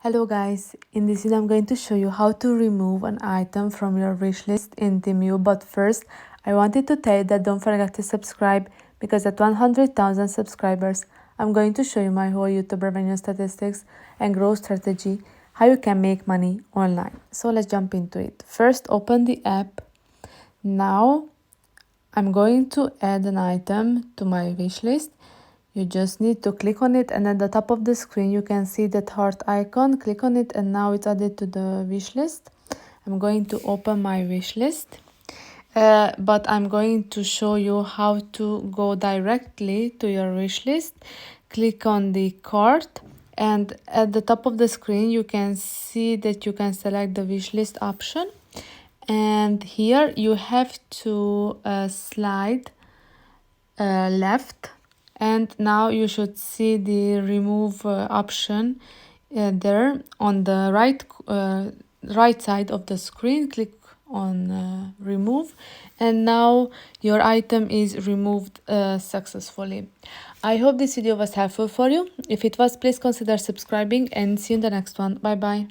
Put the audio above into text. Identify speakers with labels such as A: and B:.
A: Hello guys, in this video I'm going to show you how to remove an item from your wish list in Temu. But first, I wanted to tell you that don't forget to subscribe, because at 100,000 subscribers, I'm going to show you my whole YouTube revenue statistics and growth strategy, how you can make money online. So let's jump into it. First, open the app. Now, I'm going to add an item to my wish list. You just need to click on it, and at the top of the screen you can see that heart icon. Click on it and now it's added to the wish list. I'm going to open my wish list, but I'm going to show you how to go directly to your wish list. Click on the cart, and at the top of the screen you can see that you can select the wish list option, and here you have to slide left, and now you should see the remove option there on the right side of the screen. Click on remove, and now your item is removed successfully. I hope this video was helpful for you. If it was, please consider subscribing, and see you in the next one. Bye bye.